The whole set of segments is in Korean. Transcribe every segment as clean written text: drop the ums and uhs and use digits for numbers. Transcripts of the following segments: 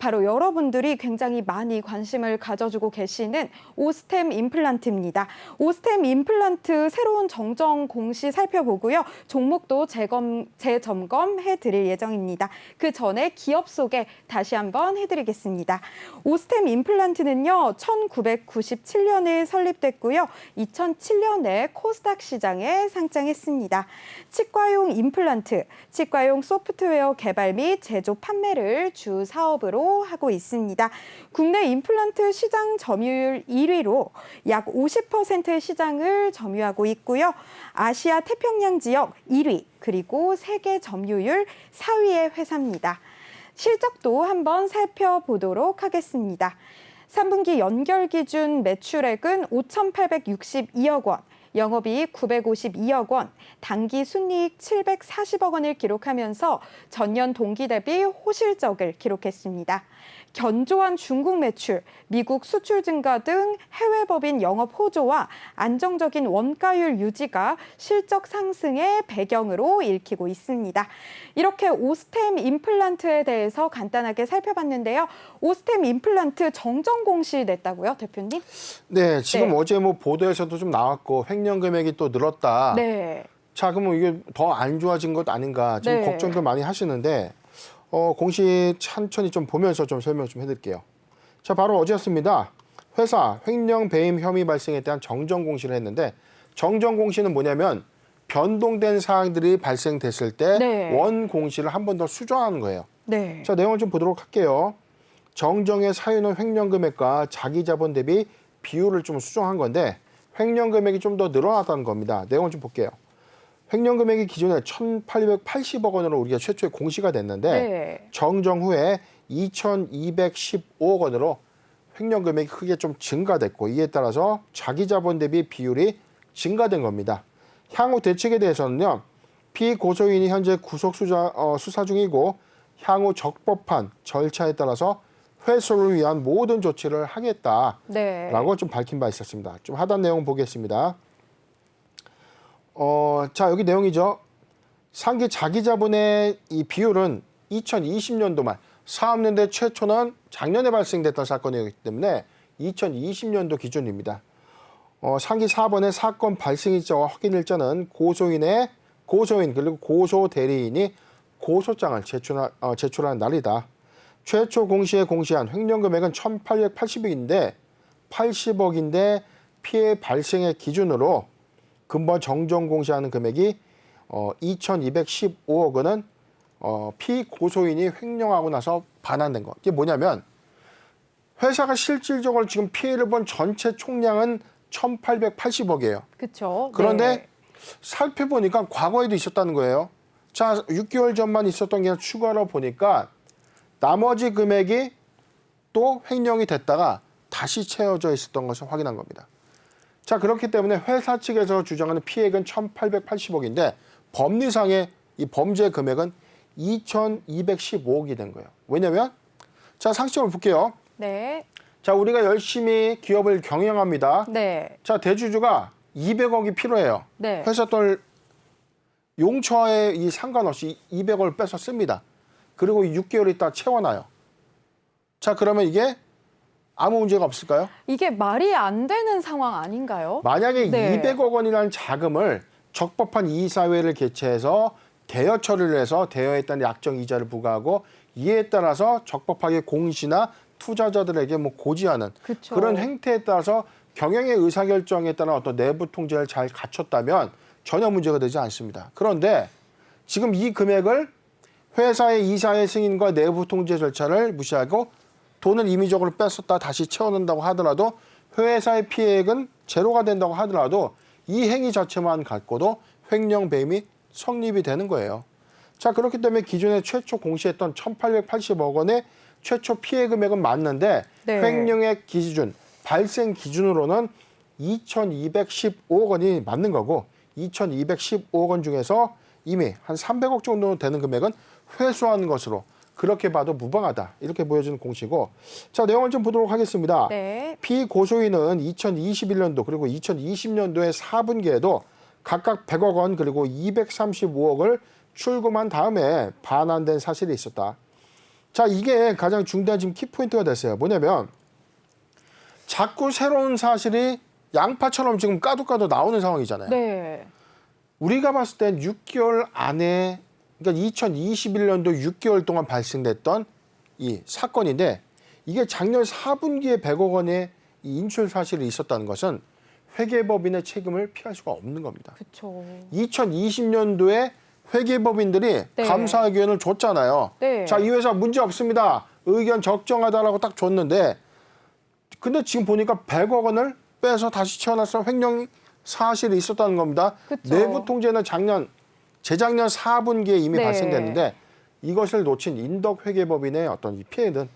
바로 여러분들이 굉장히 많이 관심을 가져주고 계시는 오스템 임플란트입니다. 오스템 임플란트 새로운 정정 공시 살펴보고요. 종목도 재점검해 드릴 예정입니다. 그 전에 기업 소개 다시 한번 해드리겠습니다. 오스템 임플란트는요, 1997년에 설립됐고요. 2007년에 코스닥 시장에 상장했습니다. 치과용 임플란트, 치과용 소프트웨어 개발 및 제조 판매를 주 사업으로 하고 있습니다. 국내 임플란트 시장 점유율 1위로 약 50%의 시장을 점유하고 있고요. 아시아 태평양 지역 1위, 그리고 세계 점유율 4위의 회사입니다. 실적도 한번 살펴보도록 하겠습니다. 3분기 연결 기준 매출액은 5,862억 원, 영업이익 952억 원, 당기 순이익 740억 원을 기록하면서 전년 동기 대비 호실적을 기록했습니다. 견조한 중국 매출, 미국 수출 증가 등 해외 법인 영업 호조와 안정적인 원가율 유지가 실적 상승의 배경으로 읽히고 있습니다. 이렇게 오스템 임플란트에 대해서 간단하게 살펴봤는데요. 오스템 임플란트 정정 공시 냈다고요, 대표님? 네, 지금 어제 뭐 보도에서도 좀 나왔고 횡령 금액이 또 늘었다. 네. 자, 그러면 이게 더 안 좋아진 것 아닌가 지금 걱정도 많이 하시는데 공시 천천히 좀 보면서 좀 설명 좀 해드릴게요. 자, 바로 어제였습니다. 회사 횡령 배임 혐의 발생에 대한 정정 공시를 했는데 정정 공시는 뭐냐면 변동된 사항들이 발생됐을 때 원 공시를 한 번 더 수정하는 거예요. 네. 자, 내용을 좀 보도록 할게요. 정정의 사유는 횡령 금액과 자기 자본 대비 비율을 좀 수정한 건데 횡령 금액이 좀 더 늘어났다는 겁니다. 내용을 좀 볼게요. 횡령 금액이 기존에 1,880억 원으로 우리가 최초에 공시가 됐는데 정정 후에 2,215억 원으로 횡령 금액이 크게 좀 증가됐고 이에 따라서 자기 자본 대비 비율이 증가된 겁니다. 향후 대책에 대해서는요. 피고소인이 현재 구속 수사 중이고 향후 적법한 절차에 따라서 회수를 위한 모든 조치를 하겠다라고 좀 밝힌 바 있었습니다. 좀 하단 내용 보겠습니다. 자, 여기 내용이죠. 상기 자기 자본의 이 비율은 2020년도 말 사업연대 최초는 작년에 발생됐던 사건이기 때문에 2020년도 기준입니다. 상기 4번의 사건 발생일자와 확인일자는 고소인 그리고 고소 대리인이 고소장을 제출한 날이다. 최초 공시에 공시한 횡령 금액은 1,880억인데 피해 발생의 기준으로 근본 정정 공시하는 금액이 2,215억 원은 피고소인이 횡령하고 나서 반환된 거. 이게 뭐냐면 회사가 실질적으로 지금 피해를 본 전체 총량은 1,880억이에요. 그렇죠. 그런데 살펴보니까 과거에도 있었다는 거예요. 자, 6개월 전만 있었던 게 추가로 보니까 나머지 금액이 또 횡령이 됐다가 다시 채워져 있었던 것을 확인한 겁니다. 자, 그렇기 때문에 회사 측에서 주장하는 피해액은 1,880억인데 법리상의 이 범죄 금액은 2,215억이 된 거예요. 왜냐면 자, 상식적으로 볼게요. 네. 자, 우리가 열심히 기업을 경영합니다. 네. 자, 대주주가 200억이 필요해요. 네. 회사 돈 용처에 이 상관없이 200억을 빼서 씁니다. 그리고 6개월 있다 채워놔요. 자, 그러면 이게 아무 문제가 없을까요? 이게 말이 안 되는 상황 아닌가요? 만약에 200억 원이라는 자금을 적법한 이사회를 개최해서 대여 처리를 해서 대여에 따른 약정 이자를 부과하고 이에 따라서 적법하게 공시나 투자자들에게 뭐 고지하는 그런 행태에 따라서 경영의 의사결정에 따른 어떤 내부 통제를 잘 갖췄다면 전혀 문제가 되지 않습니다. 그런데 지금 이 금액을 회사의 이사회 승인과 내부 통제 절차를 무시하고 돈을 임의적으로 뺐었다 다시 채워넣는다고 하더라도 회사의 피해액은 제로가 된다고 하더라도 이 행위 자체만 갖고도 횡령 배임이 성립이 되는 거예요. 자, 그렇기 때문에 기존에 최초 공시했던 1,880억 원의 최초 피해 금액은 맞는데 횡령의 기준, 발생 기준으로는 2,215억 원이 맞는 거고 2,215억 원 중에서 이미 한 300억 정도 되는 금액은 회수한 것으로 그렇게 봐도 무방하다. 이렇게 보여지는 공시고 자, 내용을 좀 보도록 하겠습니다. 피고소인은 2021년도 그리고 2020년도의 4분기에도 각각 100억 원 그리고 235억을 출금한 다음에 반환된 사실이 있었다. 자, 이게 가장 중대한 지금 키포인트가 됐어요. 뭐냐면 자꾸 새로운 사실이 양파처럼 지금 까도 나오는 상황이잖아요. 네. 우리가 봤을 땐 6개월 안에, 그러니까 2021년도 6개월 동안 발생됐던 이 사건인데, 이게 작년 4분기에 100억 원의 이 인출 사실이 있었다는 것은 회계법인의 책임을 피할 수가 없는 겁니다. 그렇죠. 2020년도에 회계법인들이 네. 감사 의견을 줬잖아요. 네. 자, 이 회사 문제 없습니다. 의견 적정하다라고 딱 줬는데, 근데 지금 보니까 100억 원을 빼서 다시 채워놨을 횡령 사실이 있었다는 겁니다. 그쵸. 내부 통제는 재작년 4분기에 이미 네. 발생됐는데, 이것을 놓친 인덕회계법인의 어떤 이 피해는,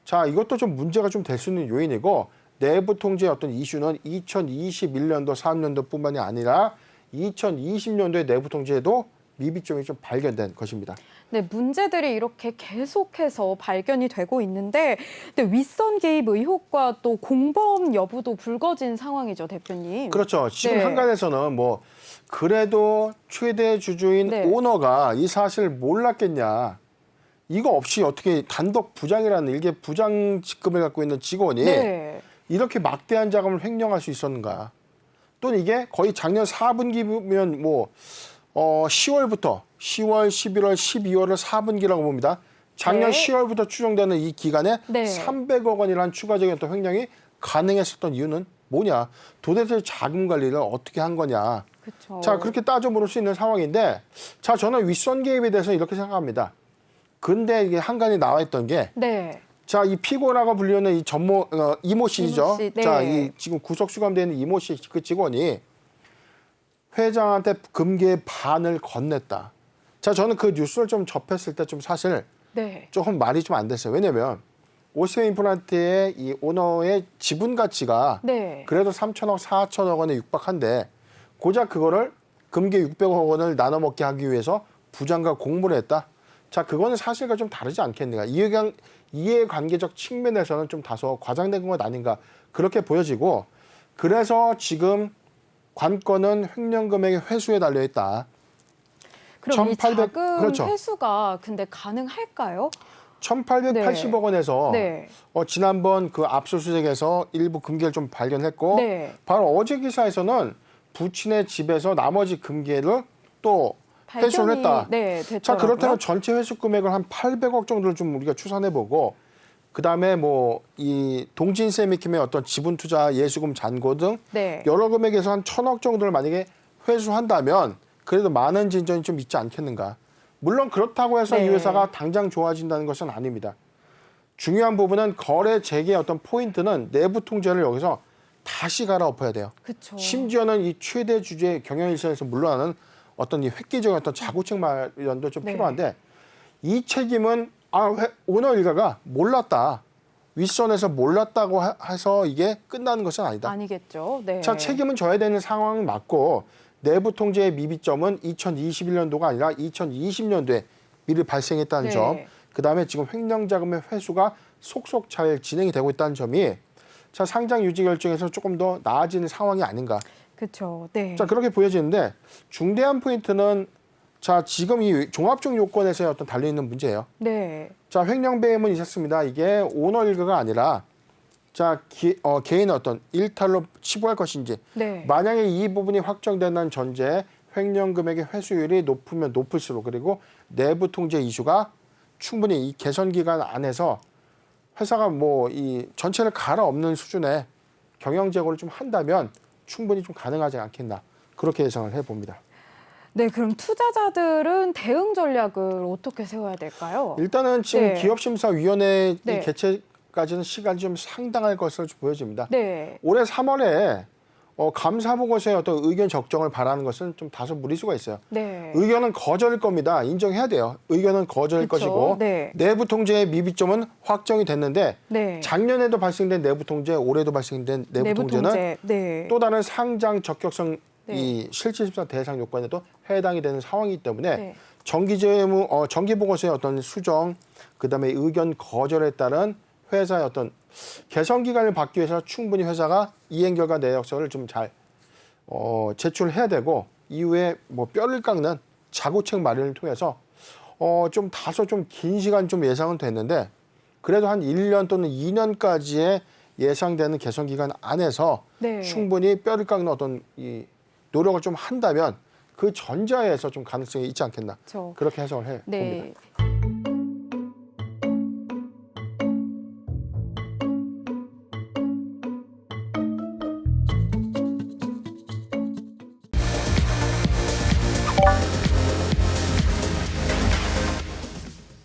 자, 이것도 좀 문제가 좀 될 수 있는 요인이고, 내부 통제의 어떤 이슈는 2021년도, 3년도뿐만이 아니라 2020년도의 내부 통제에도 미비점이 좀 발견된 것입니다. 네, 문제들이 이렇게 계속해서 발견이 되고 있는데, 근데 윗선 개입 의혹과 또 공범 여부도 불거진 상황이죠, 대표님. 그렇죠. 지금 네. 한간에서는 뭐 그래도 최대 주주인 네. 오너가 이 사실을 몰랐겠냐. 이거 없이 어떻게 단독 부장이라는 일개 부장 직급을 갖고 있는 직원이 네. 이렇게 막대한 자금을 횡령할 수 있었는가. 또는 이게 거의 작년 4분기면 뭐 10월부터 10월, 11월, 12월을 4분기라고 봅니다. 작년 네. 10월부터 추정되는 이 기간에 네. 300억 원이라는 추가적인 어떤 횡령이 가능했었던 이유는 뭐냐? 도대체 자금 관리를 어떻게 한 거냐? 그렇죠. 자, 그렇게 따져 물을 수 있는 상황인데, 자, 저는 윗선 개입에 대해서 이렇게 생각합니다. 근데 이게 한간에 나와 있던 게, 네. 자, 이 피고라고 불리는 이 이모 씨죠. 이모 씨, 네. 자, 이 지금 구속 수감되는 이모 씨 그 직원이 회장한테 금괴의 반을 건넸다. 자, 저는 그 뉴스를 좀 접했을 때 좀 사실 네. 조금 말이 좀 안 됐어요. 왜냐면 오스템 임플란트의 이 오너의 지분 가치가 네. 그래도 3천억, 4천억 원에 육박한데, 고작 그거를 금괴 600억 원을 나눠 먹게 하기 위해서 부장과 공모를 했다. 자, 그거는 사실과 좀 다르지 않겠는가. 이해관계적 측면에서는 좀 다소 과장된 것 아닌가. 그렇게 보여지고, 그래서 지금 관건은 횡령 금액의 회수에 달려 있다. 그럼 이 1800 자금 그렇죠. 회수가 근데 가능할까요? 1,880억 원에서 네. 지난번 그 압수수색에서 일부 금괴를 좀 발견했고, 네. 바로 어제 기사에서는 부친의 집에서 나머지 금괴를 또 회수를 발견이, 했다. 네, 자, 됐더라고요. 그렇다면 전체 회수 금액을 한 800억 정도를 좀 우리가 추산해보고, 그다음에 뭐 이 동진세미킴의 어떤 지분 투자 예수금 잔고 등 네. 여러 금액에서 한 1,000억 정도를 만약에 회수한다면 그래도 많은 진전이 좀 있지 않겠는가. 물론 그렇다고 해서 네. 이 회사가 당장 좋아진다는 것은 아닙니다. 중요한 부분은 거래 재개의 어떤 포인트는 내부 통제를 여기서 다시 갈아엎어야 돼요. 그렇죠. 심지어는 이 최대 주주의 경영일선에서 물러나는 어떤 이 획기적인 어떤 자구책 마련도 좀 네. 필요한데, 이 책임은 오너 일가가 몰랐다. 윗선에서 몰랐다고 해서 이게 끝나는 것은 아니다. 아니겠죠. 네. 자, 책임은 져야 되는 상황은 맞고, 내부 통제의 미비점은 2021년도가 아니라 2020년도에 미리 발생했다는 네. 점, 그다음에 지금 횡령 자금의 회수가 속속 잘 진행이 되고 있다는 점이, 자, 상장 유지 결정에서 조금 더 나아지는 상황이 아닌가. 그렇죠. 네. 자, 그렇게 보여지는데, 중대한 포인트는, 자, 지금 이 종합적 요건에서의 어떤 달려있는 문제예요. 네. 자, 횡령 배임은 있었습니다. 이게 오너 일가가 아니라, 자, 개인의 어떤 일탈로 치부할 것인지, 네. 만약에 이 부분이 확정된다는 전제에 횡령 금액의 회수율이 높으면 높을수록, 그리고 내부 통제 이슈가 충분히 이 개선 기간 안에서 회사가 뭐 이 전체를 갈아엎는 수준의 경영 제고를 좀 한다면 충분히 좀 가능하지 않겠나, 그렇게 예상을 해봅니다. 네, 그럼 투자자들은 대응 전략을 어떻게 세워야 될까요? 일단은 지금 네. 기업심사위원회 네. 이 개최까지는 시간이 좀 상당할 것으로 좀 보여집니다. 네. 올해 3월에 감사 보고서의 어떤 의견 적정을 바라는 것은 좀 다소 무리수가 있어요. 네. 의견은 거절일 겁니다. 인정해야 돼요. 의견은 거절일 그쵸? 것이고, 네. 내부 통제의 미비점은 확정이 됐는데, 네. 작년에도 발생된 내부 통제, 올해도 발생된 내부 통제는 통제. 네. 또 다른 상장 적격성 네. 이 실질심사 대상 요건에도 해당이 되는 상황이기 때문에, 네. 정기 보고서의 어떤 수정, 그다음에 의견 거절에 따른 회사의 어떤 개선 기간을 받기 위해서 충분히 회사가 이행 결과 내역서를 좀 잘 제출해야 되고, 이후에 뭐 뼈를 깎는 자구책 마련을 통해서 좀 다소 좀 긴 시간 좀 예상은 됐는데 그래도 한 1년 또는 2년까지의 예상되는 개선 기간 안에서 네. 충분히 뼈를 깎는 어떤 이 노력을 좀 한다면 그 전자에서 좀 가능성이 있지 않겠나 그렇죠. 그렇게 해석을 해 봅니다. 네.